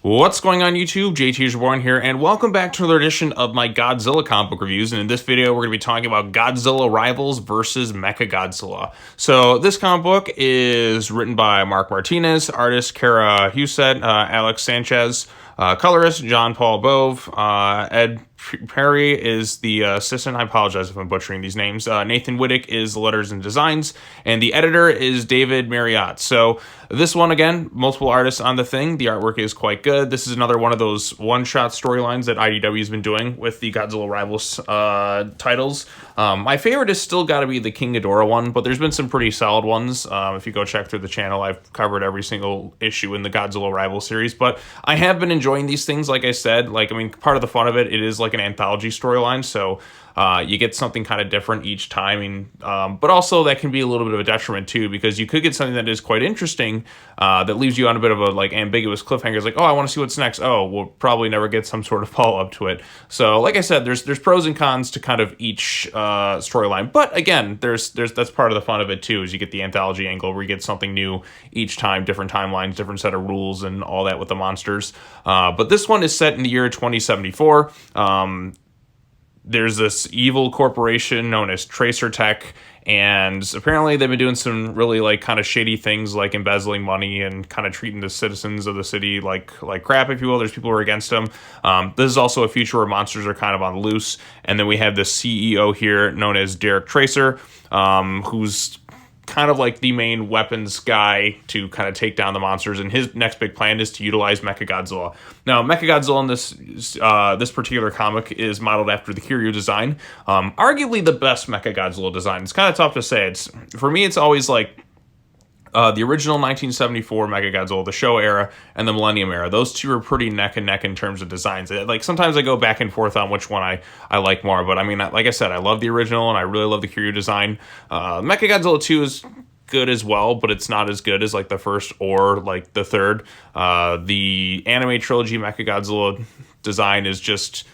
What's going on YouTube? JT Reborn here, and welcome back to another edition of my Godzilla comic book reviews. And in this video, we're going to be talking about Godzilla Rivals versus Mechagodzilla. So this comic book is written by Mark Martinez, artist Kara Husted, Alex Sanchez, colorist John Paul Bove, Ed Perry is the assistant. I apologize if I'm butchering these names. Nathan Whittick is the letters and designs, and the editor is David Marriott. So this one, again, multiple artists on the thing. The artwork is quite good. This is another one of those one-shot storylines that IDW has been doing with the Godzilla Rivals titles. My favorite has still got to be the King Ghidorah one, but there's been some pretty solid ones. If you go check through the channel, I've covered every single issue in the Godzilla Rivals series, but I have been enjoying these things. Like I said, part of the fun of it is like an anthology storyline, so you get something kind of different each time. But also that can be a little bit of a detriment too, because you could get something that is quite interesting that leaves you on a bit of a ambiguous cliffhanger. It's like, oh, I want to see what's next. Oh, we'll probably never get some sort of follow-up to it. So like I said, there's pros and cons to kind of each storyline, but again, there's that's part of the fun of it too, is you get the anthology angle where you get something new each time, different timelines, different set of rules and all that with the monsters. But this one is set in the year 2074. There's this evil corporation known as Tracer Tech, and apparently they've been doing some really kind of shady things, like embezzling money and kind of treating the citizens of the city like crap, if you will. There's people who are against them. This is also a future where monsters are kind of on the loose, and then we have the CEO here known as Derek Tracer, who's kind of like the main weapons guy to kind of take down the monsters, and his next big plan is to utilize Mechagodzilla. Now, Mechagodzilla in this particular comic is modeled after the Kiryu design, arguably the best Mechagodzilla design. It's kind of tough to say. For me, it's always like the original 1974 Mechagodzilla, the Showa era, and the Millennium era. Those two are pretty neck and neck in terms of designs. Sometimes I go back and forth on which one I like more, but I mean, like I said, I love the original, and I really love the Kiryu design. Mechagodzilla 2 is good as well, but it's not as good as the first or the third. The anime trilogy Mechagodzilla design is just...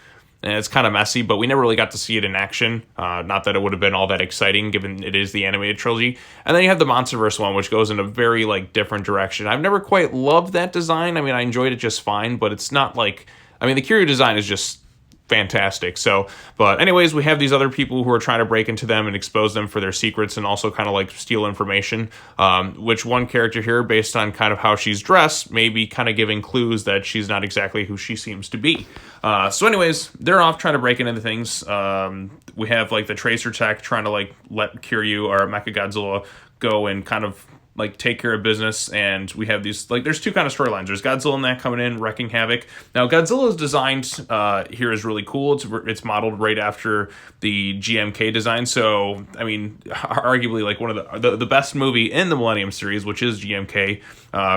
and it's kind of messy, but we never really got to see it in action. Not that it would have been all that exciting, given it is the animated trilogy. And then you have the Monsterverse one, which goes in a very different direction. I've never quite loved that design. I mean, I enjoyed it just fine, but it's not the Kiryu design is just fantastic. So, but anyways, we have these other people who are trying to break into them and expose them for their secrets, and also kind of steal information, which one character here, based on kind of how she's dressed, may be kind of giving clues that she's not exactly who she seems to be. So anyways, they're off trying to break into things. We have the Tracer Tech trying to let Kiryu or Mechagodzilla go and kind of take care of business, and we have these there's two kind of storylines. There's Godzilla and that coming in wrecking havoc. Now Godzilla's designed here is really cool. It's modeled right after the GMK design, so I mean, arguably one of the best movie in the Millennium series, which is GMK,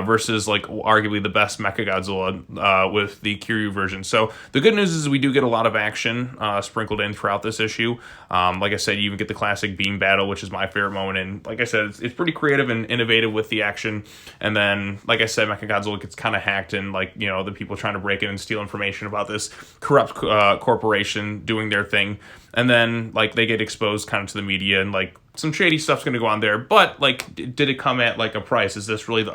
versus arguably the best Mechagodzilla with the Kiryu version. So the good news is we do get a lot of action sprinkled in throughout this issue. Like I said, you even get the classic beam battle, which is my favorite moment, and like I said, it's pretty creative and innovative with the action. And then, like I said, Mechagodzilla gets kind of hacked, and the people trying to break in and steal information about this corrupt corporation doing their thing, and then they get exposed kind of to the media, and some shady stuff's going to go on there. But did it come at a price? Is this really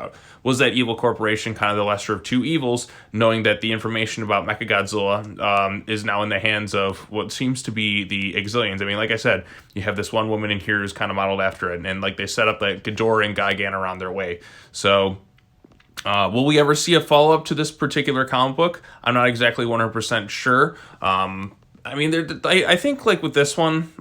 was that evil corporation kind of the lesser of two evils, knowing that the information about Mechagodzilla is now in the hands of what seems to be the Exilians? I mean, like I said, you have this one woman in here who's kind of modeled after it, and they set up Ghidorah and Gigan around their way. So will we ever see a follow-up to this particular comic book? I'm not exactly 100% sure. I mean, I think with this one,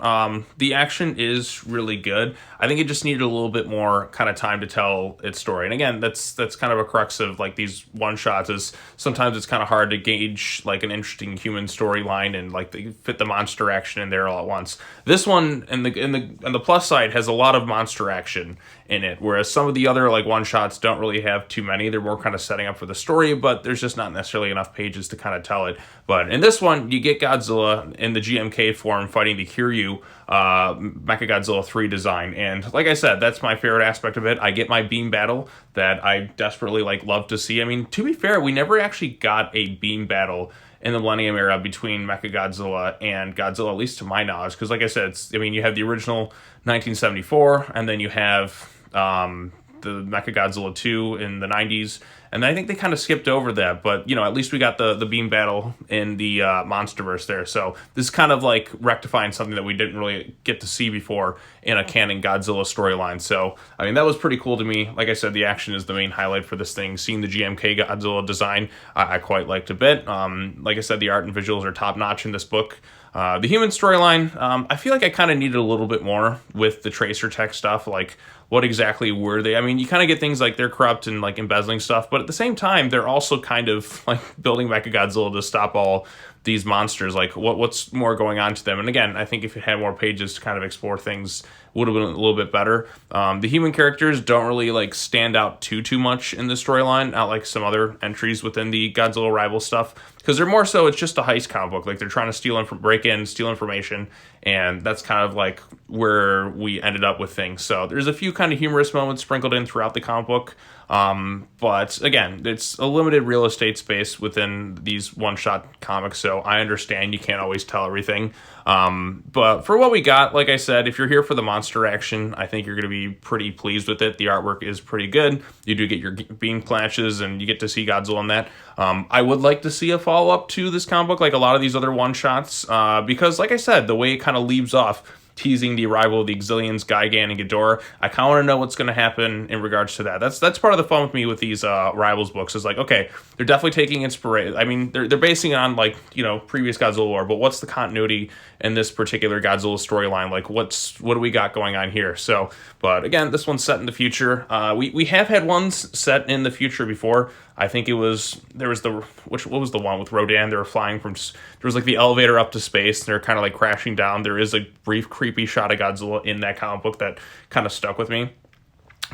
the action is really good. I think it just needed a little bit more kind of time to tell its story. And again, that's kind of a crux of these one shots, is sometimes it's kind of hard to gauge an interesting human storyline and they fit the monster action in there all at once. This one, on the plus side, has a lot of monster action in it, whereas some of the other one shots don't really have too many. They're more kind of setting up for the story, but there's just not necessarily enough pages to kind of tell it. But in this one, you get Godzilla in the GMK form fighting the Kiryu Mechagodzilla 3 design, and like I said, that's my favorite aspect of it. I get my beam battle that I desperately love to see. I mean, to be fair, we never actually got a beam battle in the Millennium era between Mechagodzilla and Godzilla, at least to my knowledge, because like I said, you have the original 1974, and then you have the Mechagodzilla 2 in the 90s, And I think they kind of skipped over that, but, you know, at least we got the beam battle in the Monsterverse there. So this is kind of like rectifying something that we didn't really get to see before in a canon Godzilla storyline. So, I mean, that was pretty cool to me. Like I said, the action is the main highlight for this thing. Seeing the GMK Godzilla design, I quite liked a bit. Like I said, the art and visuals are top-notch in this book. The human storyline, I feel like I kind of needed a little bit more with the Tracer Tech stuff, like what exactly were they? I mean, you kind of get things like they're corrupt and like embezzling stuff, but at the same time, they're also kind of like building Mechagodzilla to stop all these monsters. Like what's more going on to them? And again, I think if it had more pages to kind of explore things, would have been a little bit better. The human characters don't really like stand out too much in the storyline, not like some other entries within the Godzilla Rivals stuff, because they're more so it's just a heist comic book. Like they're trying to break in, steal information, and that's kind of like where we ended up with things. So there's a few kind of humorous moments sprinkled in throughout the comic book. But again, it's a limited real estate space within these one-shot comics, so I understand you can't always tell everything. But for what we got, like I said, if you're here for the monster action, I think you're going to be pretty pleased with it. The artwork is pretty good. You do get your beam clashes, and you get to see Godzilla in that. I would like to see a follow-up to this comic book, like a lot of these other one-shots, because, like I said, the way it kind of leaves off, teasing the arrival of the Exilians, Gigan, and Ghidorah. I kind of want to know what's going to happen in regards to that. That's part of the fun with me with these Rivals books, is like, okay, they're definitely taking inspiration. I mean, they're basing it on, like, you know, previous Godzilla lore, but what's the continuity in this particular Godzilla storyline? Like, what do we got going on here? So, but again, this one's set in the future. We have had ones set in the future before. I think what was the one with Rodan? They were flying from, there was like the elevator up to space, and they're kind of like crashing down. There is a brief creepy shot of Godzilla in that comic book that kind of stuck with me.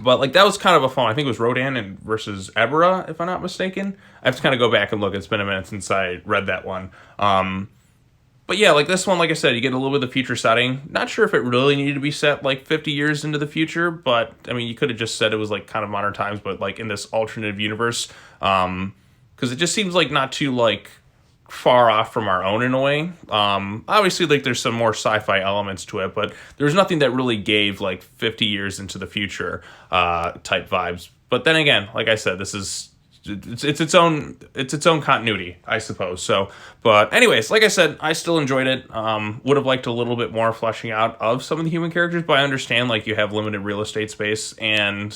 But like that was kind of a fun. I think it was Rodan versus Ebra, if I'm not mistaken. I have to kind of go back and look. It's been a minute since I read that one. But yeah, like this one, like I said, you get a little bit of the future setting. Not sure if it really needed to be set like 50 years into the future, but I mean, you could have just said it was like kind of modern times, but like in this alternative universe, because it just seems like not too like far off from our own in a way. Obviously, like there's some more sci-fi elements to it, but there's nothing that really gave like 50 years into the future type vibes. But then again, like I said, this is. It's its own continuity, I suppose. So, but anyways, like I said, I still enjoyed it. Would have liked a little bit more fleshing out of some of the human characters, but I understand like you have limited real estate space and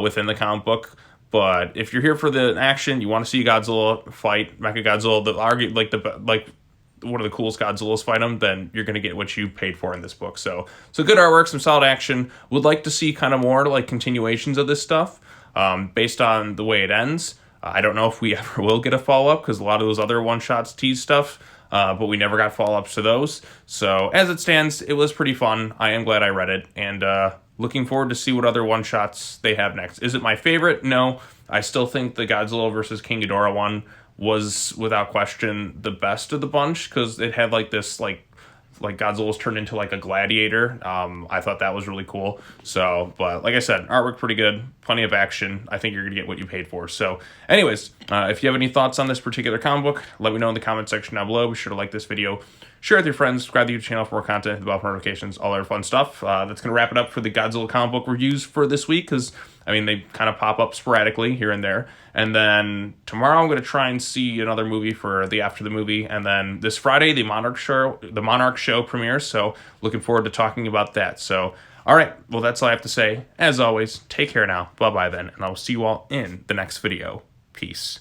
within the comic book. But if you're here for the action, you want to see Godzilla fight Mechagodzilla, one of the coolest Godzillas fight him, then you're going to get what you paid for in this book. So good artwork, some solid action. Would like to see kind of more like continuations of this stuff. Based on the way it ends, I don't know if we ever will get a follow-up, because a lot of those other one-shots tease stuff, but we never got follow-ups to those. So as it stands, it was pretty fun. I am glad I read it, and looking forward to see what other one-shots they have next. Is it my favorite? No. I still think the Godzilla versus King Ghidorah one was, without question, the best of the bunch, because it had like this like Godzilla was turned into like a gladiator. I thought that was really cool. So, but like I said, artwork pretty good, plenty of action. I think you're gonna get what you paid for. So anyways, if you have any thoughts on this particular comic book, let me know in the comment section down below. Be sure to like this video, share it with your friends, subscribe to the YouTube channel for more content, the bell for notifications, all that fun stuff. That's gonna wrap it up for the Godzilla comic book reviews for this week, because I mean, they kind of pop up sporadically here and there. And then tomorrow I'm going to try and see another movie for the after the movie. And then this Friday, the Monarch show premieres. So looking forward to talking about that. So, all right. Well, that's all I have to say. As always, take care now. Bye-bye then. And I will see you all in the next video. Peace.